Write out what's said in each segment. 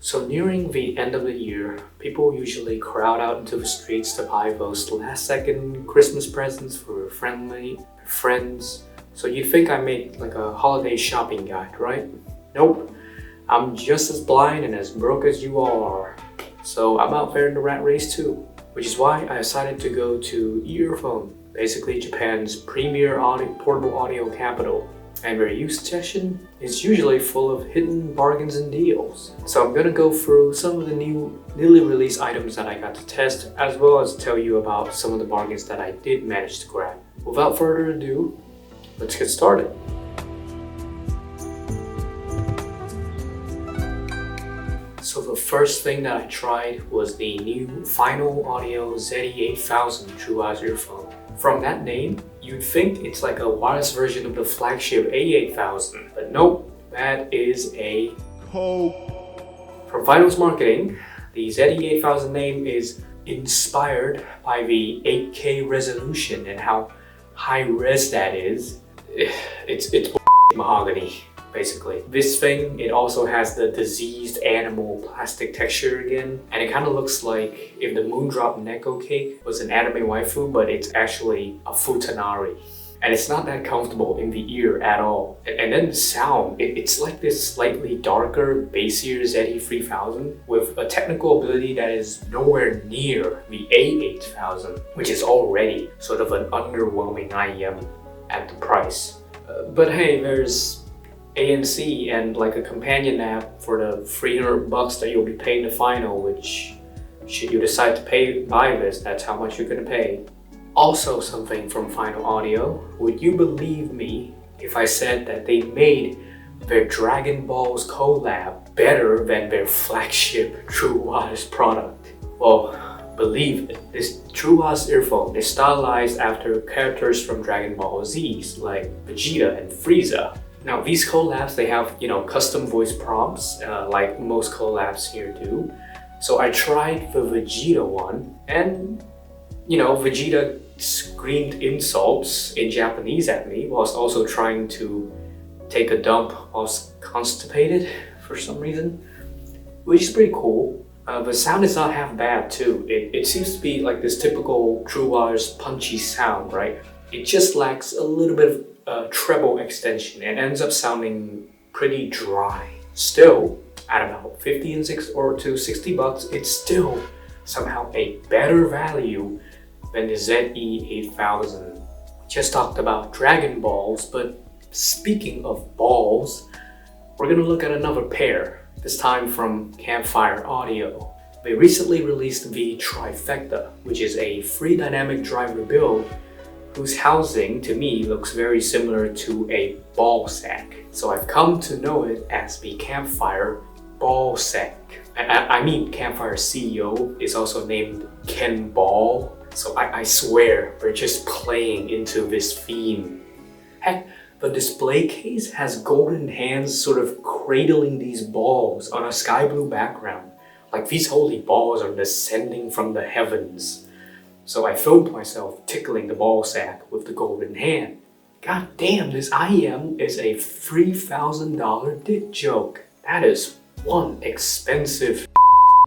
So nearing the end of the year, people usually crowd out into the streets to buy those last-second Christmas presents for friends. So you'd think I made like a holiday shopping guide, right? Nope, I'm just as blind and as broke as you all are. So I'm out there in the rat race too, which is why I decided to go to E-earphone, basically Japan's premier portable audio capital. And their youth section is usually full of hidden bargains and deals. So I'm gonna go through some of the newly released items that I got to test, as well as tell you about some of the bargains that I did manage to grab. Without further ado, let's get started. So the first thing that I tried was the new Final Audio ZE8000 True-Wise earphone. From that name, you'd think it's like a wireless version of the flagship A8000, but nope, that is a code. From Final's marketing, the ZE8000 name is inspired by the 8K resolution and how high res that is. It's mahogany, basically. This thing, it also has the diseased animal plastic texture again, and it kind of looks like if the Moondrop Neko cake was an anime waifu, but it's actually a futanari. And it's not that comfortable in the ear at all. And then the sound, it's like this slightly darker, bassier ZE3000 with a technical ability that is nowhere near the A8000, which is already sort of an underwhelming IEM at the price. But hey, there's ANC and like a companion app for the $300 that you'll be paying the Final, which should you decide to buy this, that's how much you're gonna pay. Also something from Final Audio, would you believe me if I said that they made their Dragon Ball's collab better than their flagship True-Wise product? Well, believe it, this True-Wise earphone is stylized after characters from Dragon Ball Z's like Vegeta and Frieza. Now these collabs, they have, custom voice prompts like most collabs here do. So I tried the Vegeta one and, Vegeta screamed insults in Japanese at me whilst also trying to take a dump whilst constipated for some reason, which is pretty cool. The sound is not half bad too. It seems to be like this typical True-Wise punchy sound, right? It just lacks a little bit of treble extension and ends up sounding pretty dry. Still, at about $50 to $60, it's still somehow a better value than the ZE8000. Just talked about Dragon Balls, but speaking of balls, we're gonna look at another pair, this time from Campfire Audio. They recently released the Trifecta, which is a free dynamic driver build whose housing to me looks very similar to a ball sack. So I've come to know it as the Campfire Ball Sack. I mean, Campfire CEO is also named Ken Ball. So I swear we're just playing into this theme. Heck, the display case has golden hands sort of cradling these balls on a sky blue background. Like these holy balls are descending from the heavens. So I filmed myself tickling the ball sack with the golden hand. God damn, this IEM is a $3,000 dick joke. That is one expensive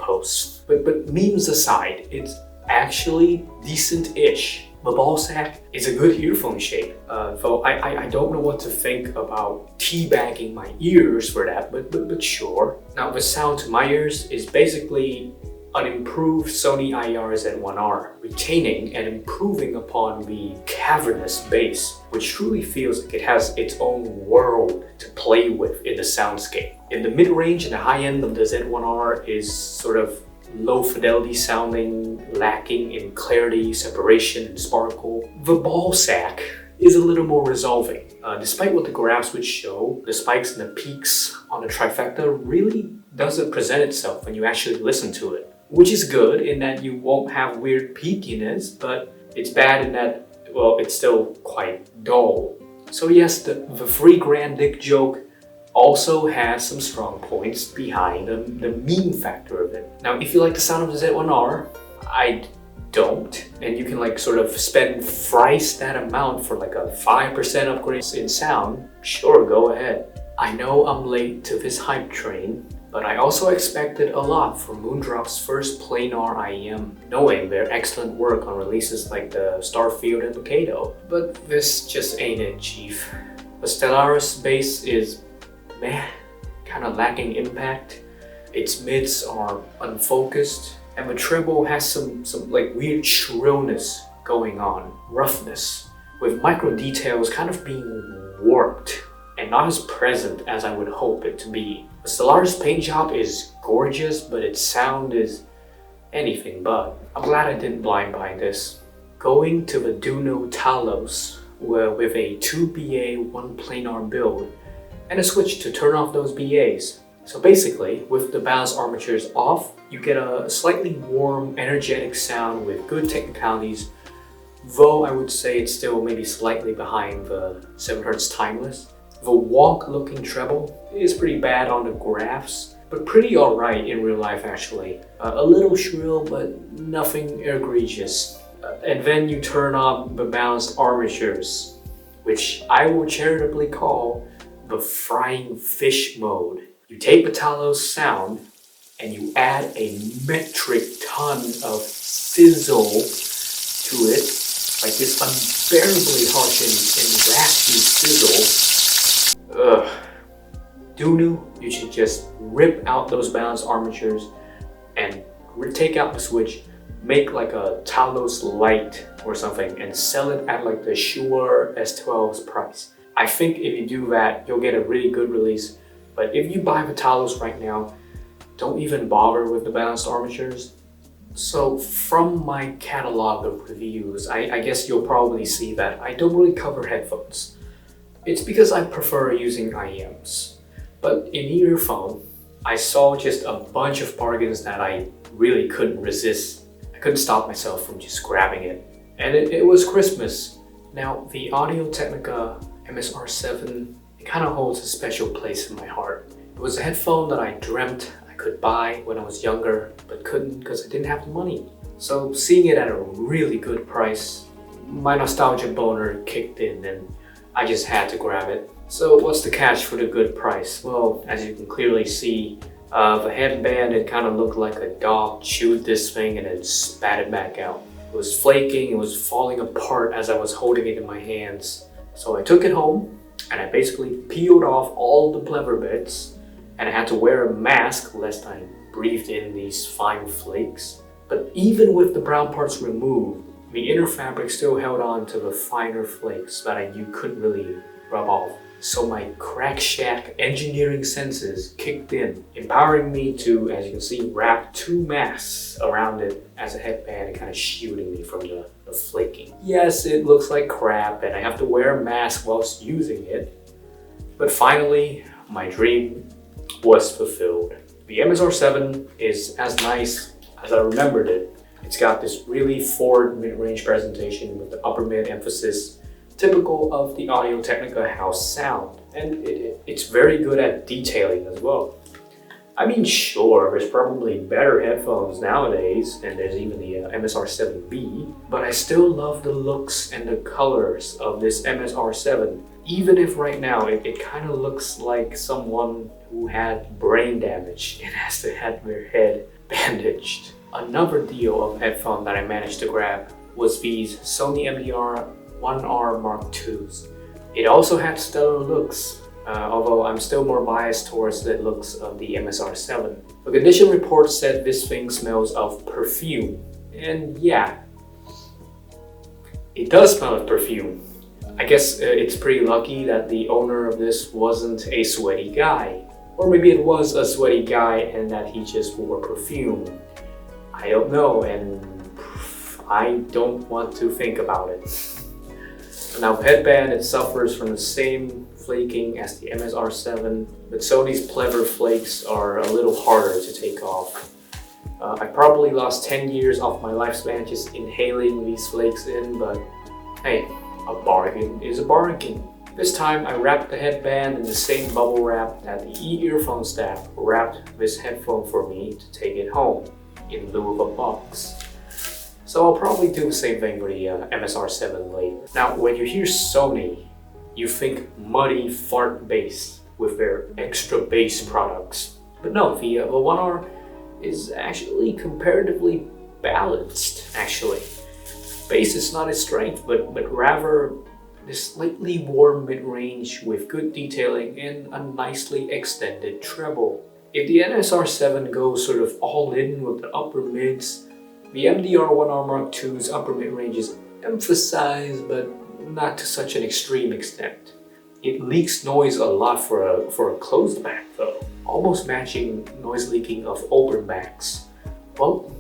post. But memes aside, it's actually decent-ish. The ball sack is a good earphone shape, though I don't know what to think about teabagging my ears for that, but sure. Now the sound to my ears is basically an improved Sony IR-Z1R, retaining and improving upon the cavernous bass, which truly feels like it has its own world to play with in the soundscape. In the mid-range and the high end of the Z1R is sort of low fidelity sounding, lacking in clarity, separation, and sparkle. The ball sack is a little more resolving. Despite what the grabs would show, the spikes and the peaks on the Trifecta really doesn't present itself when you actually listen to it. Which is good in that you won't have weird peakiness, but it's bad in that, well, it's still quite dull. So yes, the free grand dick joke also has some strong points behind the meme factor of it. Now, if you like the sound of the Z1R, I don't, and you can like sort of spend thrice that amount for like a 5% upgrade in sound, sure, go ahead. I know I'm late to this hype train, But I also expected a lot from Moondrop's first planar IEM, knowing their excellent work on releases like the Starfield and Mikado. But this just ain't it, chief. The Stellaris bass is meh, kinda lacking impact. Its mids are unfocused, and the treble has some like weird shrillness going on, roughness, with micro details kind of being warped and not as present as I would hope it to be. The Stellaris paint job is gorgeous, but its sound is anything but. I'm glad I didn't blind buy this. Going to the Dunu Talos with a 2 BA 1 planar build and a switch to turn off those BAs. So basically, with the balanced armatures off, you get a slightly warm, energetic sound with good technicalities, though I would say it's still maybe slightly behind the 7Hz Timeless. The walk-looking treble is pretty bad on the graphs, but pretty alright in real life actually. A little shrill, but nothing egregious. And then you turn on the balanced armatures, which I will charitably call the frying fish mode. You take the Talos sound and you add a metric ton of sizzle to it, like this unbearably harsh and raspy sizzle. Ugh. Dunu, you should just rip out those balanced armatures and take out the switch, make like a Talos Lite or something and sell it at like the Shure S12's price. I think if you do that, you'll get a really good release. But if you buy the Talos right now, don't even bother with the balanced armatures. So from my catalog of reviews, I guess you'll probably see that I don't really cover headphones. It's because I prefer using IEMs. But in E-earphone, I saw just a bunch of bargains that I really couldn't resist. I couldn't stop myself from just grabbing it. And it was Christmas. Now, the Audio-Technica MSR7, it kind of holds a special place in my heart. It was a headphone that I dreamt I could buy when I was younger, but couldn't because I didn't have the money. So seeing it at a really good price, my nostalgia boner kicked in and I just had to grab it. So what's the catch for the good price? Well, as you can clearly see, the headband, it kind of looked like a dog chewed this thing and then spat it back out. It was flaking, it was falling apart as I was holding it in my hands. So I took it home and I basically peeled off all the pleather bits and I had to wear a mask lest I breathed in these fine flakes. But even with the brown parts removed, the inner fabric still held on to the finer flakes that you couldn't really rub off. So my crack shack engineering senses kicked in, empowering me to, as you can see, wrap 2 masks around it as a headband and kind of shielding me from the flaking. Yes, it looks like crap and I have to wear a mask whilst using it, but finally, my dream was fulfilled. The MSR7 is as nice as I remembered it. It's got this really forward mid-range presentation with the upper mid emphasis, typical of the Audio-Technica house sound, and it's very good at detailing as well. I mean, sure, there's probably better headphones nowadays, and there's even the MSR7B, but I still love the looks and the colors of this MSR7, even if right now it kind of looks like someone who had brain damage and has to have their head bandaged. Another deal of headphone that I managed to grab was these Sony MDR-1RMK2s. It also had stellar looks, although I'm still more biased towards the looks of the MSR7. The condition report said this thing smells of perfume, and yeah, it does smell of perfume. I guess it's pretty lucky that the owner of this wasn't a sweaty guy. Or maybe it was a sweaty guy and that he just wore perfume. I don't know, and I don't want to think about it. Now, the headband, it suffers from the same flaking as the MSR7, but Sony's pleather flakes are a little harder to take off. I probably lost 10 years off my lifespan just inhaling these flakes in, but hey, a bargain is a bargain. This time I wrapped the headband in the same bubble wrap that the E-earphone staff wrapped this headphone for me to take it home, in lieu of a box. So I'll probably do the same thing for the MSR7 later. Now, when you hear Sony, you think muddy fart bass with their extra bass products. But no, the 1R is actually comparatively balanced, actually. Bass is not its strength, but rather this slightly warm mid-range with good detailing and a nicely extended treble. If the NSR7 goes sort of all in with the upper mids, the MDR-1RMK2's upper mid-range is emphasized, but not to such an extreme extent. It leaks noise a lot for a closed back though, almost matching noise leaking of open backs. Well,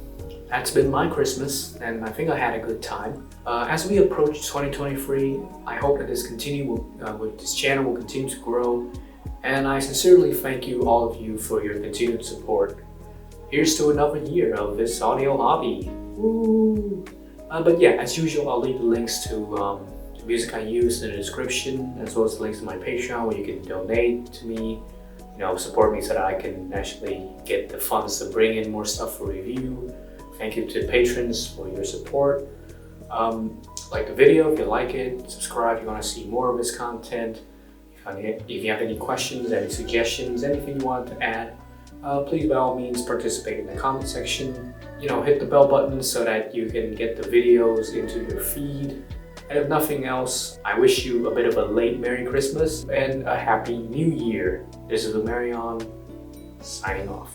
that's been my Christmas, and I think I had a good time. As we approach 2023, I hope that this channel will continue to grow, and I sincerely thank you, all of you, for your continued support. Here's to another year of this audio hobby. Woo! But yeah, as usual, I'll leave the links to the music I use in the description, as well as the links to my Patreon where you can donate to me, support me so that I can actually get the funds to bring in more stuff for review. Thank you to the patrons for your support. Like the video if you like it, subscribe if you want to see more of this content. If you have any questions, any suggestions, anything you want to add, please by all means participate in the comment section. Hit the bell button so that you can get the videos into your feed. And if nothing else, I wish you a bit of a late Merry Christmas and a Happy New Year. This is Lumerion, signing off.